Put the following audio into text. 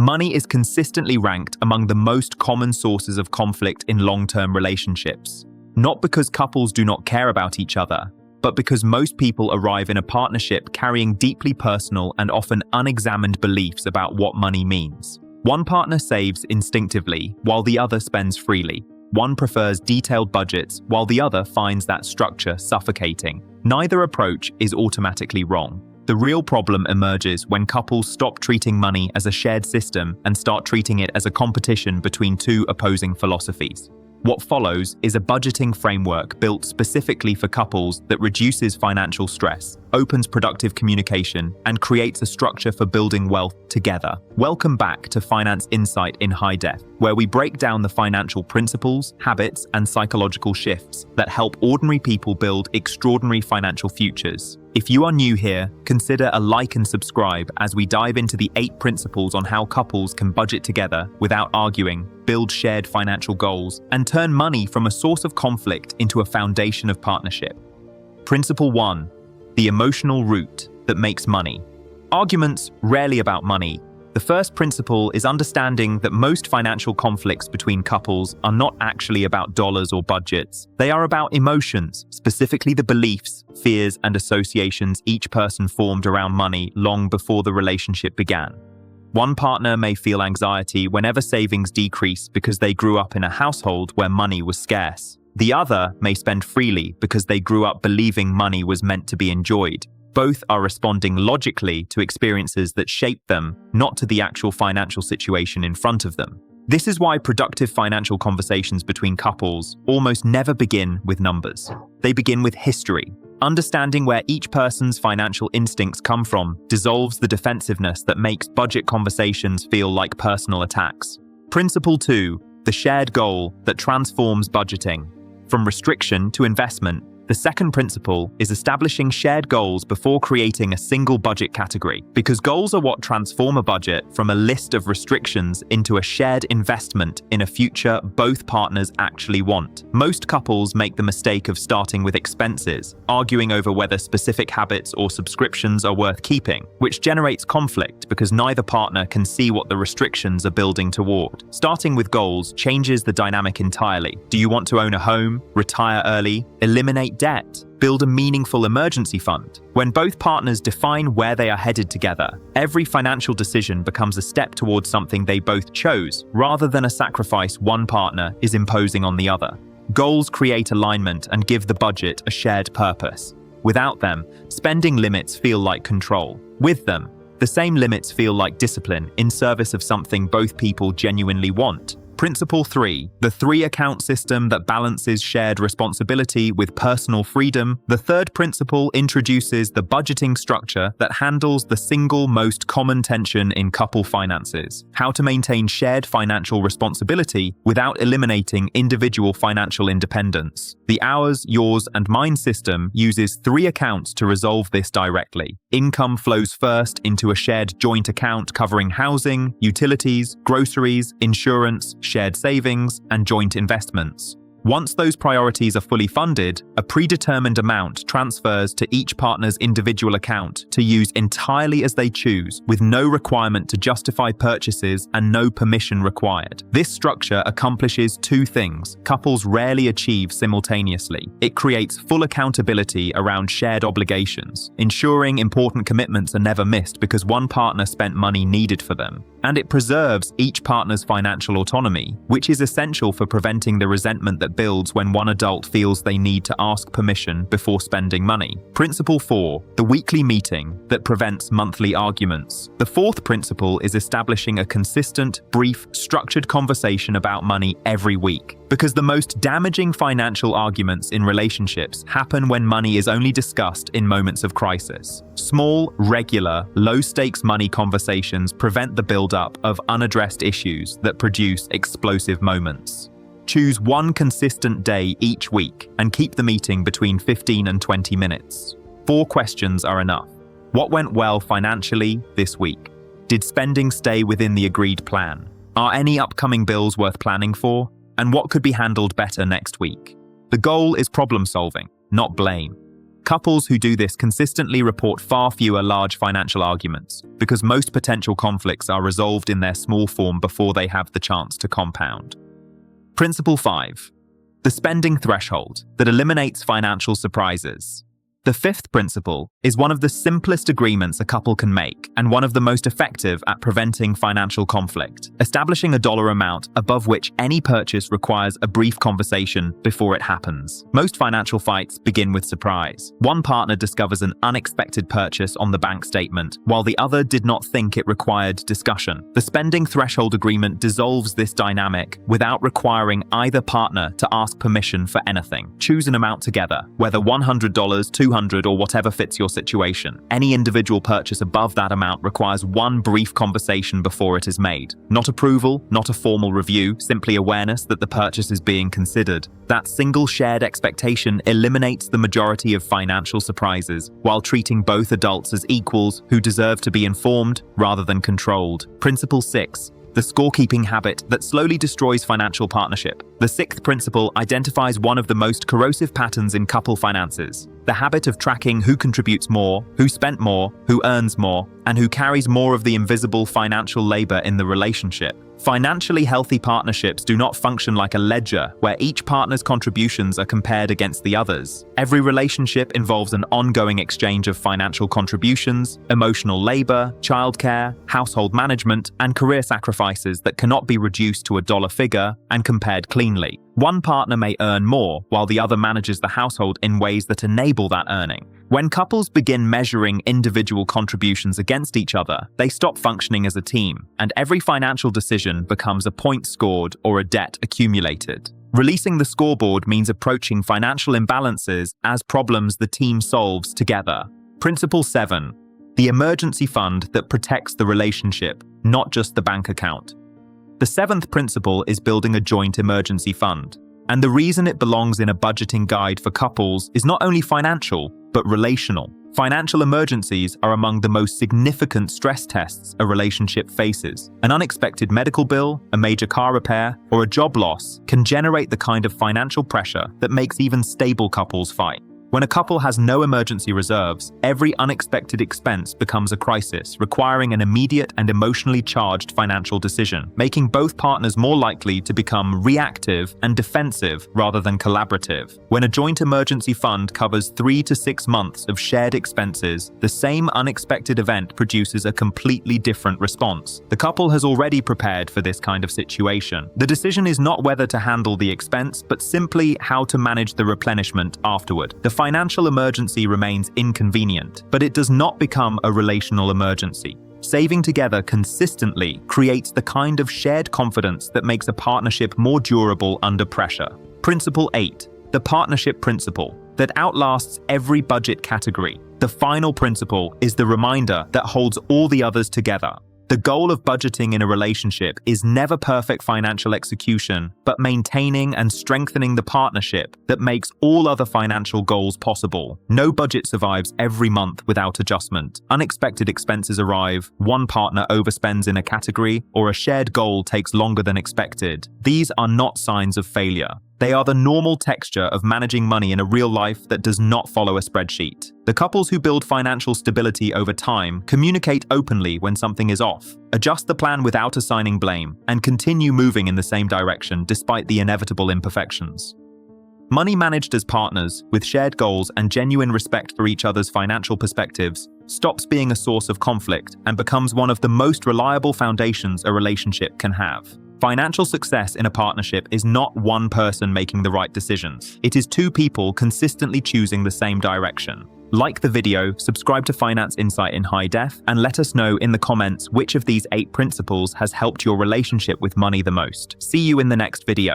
Money is consistently ranked among the most common sources of conflict in long-term relationships. Not because couples do not care about each other, but because most people arrive in a partnership carrying deeply personal and often unexamined beliefs about what money means. One partner saves instinctively, while the other spends freely. One prefers detailed budgets, while the other finds that structure suffocating. Neither approach is automatically wrong. The real problem emerges when couples stop treating money as a shared system and start treating it as a competition between two opposing philosophies. What follows is a budgeting framework built specifically for couples that reduces financial stress, opens productive communication, and creates a structure for building wealth together. Welcome back to Finance Insight in High Def, where we break down the financial principles, habits, and psychological shifts that help ordinary people build extraordinary financial futures. If you are new here, consider a like and subscribe as we dive into the 8 principles on how couples can budget together without arguing, build shared financial goals, and turn money from a source of conflict into a foundation of partnership. Principle 1. The emotional root that makes money. Arguments rarely about money. The first principle is understanding that most financial conflicts between couples are not actually about dollars or budgets. They are about emotions, specifically the beliefs, fears, and associations each person formed around money long before the relationship began. One partner may feel anxiety whenever savings decrease because they grew up in a household where money was scarce. The other may spend freely because they grew up believing money was meant to be enjoyed. Both are responding logically to experiences that shaped them, not to the actual financial situation in front of them. This is why productive financial conversations between couples almost never begin with numbers. They begin with history. Understanding where each person's financial instincts come from dissolves the defensiveness that makes budget conversations feel like personal attacks. Principle 2. The shared goal that transforms budgeting. From restriction to investment, the second principle is establishing shared goals before creating a single budget category, because goals are what transform a budget from a list of restrictions into a shared investment in a future both partners actually want. Most couples make the mistake of starting with expenses, arguing over whether specific habits or subscriptions are worth keeping, which generates conflict because neither partner can see what the restrictions are building toward. Starting with goals changes the dynamic entirely. Do you want to own a home, retire early, eliminate debt, build a meaningful emergency fund? When both partners define where they are headed together, every financial decision becomes a step towards something they both chose, rather than a sacrifice one partner is imposing on the other. Goals create alignment and give the budget a shared purpose. Without them, spending limits feel like control. With them, the same limits feel like discipline in service of something both people genuinely want. Principle 3. The 3-account system that balances shared responsibility with personal freedom. The third principle introduces the budgeting structure that handles the single most common tension in couple finances: how to maintain shared financial responsibility without eliminating individual financial independence. The ours, yours, and mine system uses 3 accounts to resolve this directly. Income flows first into a shared joint account covering housing, utilities, groceries, insurance, shared savings, and joint investments. Once those priorities are fully funded, a predetermined amount transfers to each partner's individual account to use entirely as they choose, with no requirement to justify purchases and no permission required. This structure accomplishes 2 things couples rarely achieve simultaneously. It creates full accountability around shared obligations, ensuring important commitments are never missed because one partner spent money needed for them. And it preserves each partner's financial autonomy, which is essential for preventing the resentment that builds when one adult feels they need to ask permission before spending money. Principle 4. The weekly meeting that prevents monthly arguments. The fourth principle is establishing a consistent, brief, structured conversation about money every week. Because the most damaging financial arguments in relationships happen when money is only discussed in moments of crisis. Small, regular, low-stakes money conversations prevent the build-up of unaddressed issues that produce explosive moments. Choose one consistent day each week and keep the meeting between 15 and 20 minutes. 4 questions are enough. What went well financially this week? Did spending stay within the agreed plan? Are any upcoming bills worth planning for? And what could be handled better next week? The goal is problem solving, not blame. Couples who do this consistently report far fewer large financial arguments, because most potential conflicts are resolved in their small form before they have the chance to compound. Principle 5. The spending threshold that eliminates financial surprises. The fifth principle is one of the simplest agreements a couple can make and one of the most effective at preventing financial conflict, establishing a dollar amount above which any purchase requires a brief conversation before it happens. Most financial fights begin with surprise. One partner discovers an unexpected purchase on the bank statement, while the other did not think it required discussion. The spending threshold agreement dissolves this dynamic without requiring either partner to ask permission for anything. Choose an amount together, whether $100, $200, or whatever fits your situation. Any individual purchase above that amount requires one brief conversation before it is made. Not approval, not a formal review, simply awareness that the purchase is being considered. That single shared expectation eliminates the majority of financial surprises, while treating both adults as equals who deserve to be informed rather than controlled. Principle 6. The scorekeeping habit that slowly destroys financial partnership. The sixth principle identifies one of the most corrosive patterns in couple finances: the habit of tracking who contributes more, who spent more, who earns more, and who carries more of the invisible financial labor in the relationship. Financially healthy partnerships do not function like a ledger where each partner's contributions are compared against the others. Every relationship involves an ongoing exchange of financial contributions, emotional labor, childcare, household management, and career sacrifices that cannot be reduced to a dollar figure and compared cleanly. One partner may earn more while the other manages the household in ways that enable that earning. When couples begin measuring individual contributions against each other, they stop functioning as a team, and every financial decision becomes a point scored or a debt accumulated. Releasing the scoreboard means approaching financial imbalances as problems the team solves together. Principle 7. The emergency fund that protects the relationship, not just the bank account. The seventh principle is building a joint emergency fund. And the reason it belongs in a budgeting guide for couples is not only financial, but relational. Financial emergencies are among the most significant stress tests a relationship faces. An unexpected medical bill, a major car repair, or a job loss can generate the kind of financial pressure that makes even stable couples fight. When a couple has no emergency reserves, every unexpected expense becomes a crisis, requiring an immediate and emotionally charged financial decision, making both partners more likely to become reactive and defensive rather than collaborative. When a joint emergency fund covers 3 to 6 months of shared expenses, the same unexpected event produces a completely different response. The couple has already prepared for this kind of situation. The decision is not whether to handle the expense, but simply how to manage the replenishment afterward. The financial emergency remains inconvenient, but it does not become a relational emergency. Saving together consistently creates the kind of shared confidence that makes a partnership more durable under pressure. Principle 8. The partnership principle that outlasts every budget category. The final principle is the reminder that holds all the others together. The goal of budgeting in a relationship is never perfect financial execution, but maintaining and strengthening the partnership that makes all other financial goals possible. No budget survives every month without adjustment. Unexpected expenses arrive, one partner overspends in a category, or a shared goal takes longer than expected. These are not signs of failure. They are the normal texture of managing money in a real life that does not follow a spreadsheet. The couples who build financial stability over time communicate openly when something is off, adjust the plan without assigning blame, and continue moving in the same direction despite the inevitable imperfections. Money managed as partners, with shared goals and genuine respect for each other's financial perspectives, stops being a source of conflict and becomes one of the most reliable foundations a relationship can have. Financial success in a partnership is not one person making the right decisions. It is two people consistently choosing the same direction. Like the video, subscribe to Finance Insight in High Def, and let us know in the comments which of these 8 principles has helped your relationship with money the most. See you in the next video.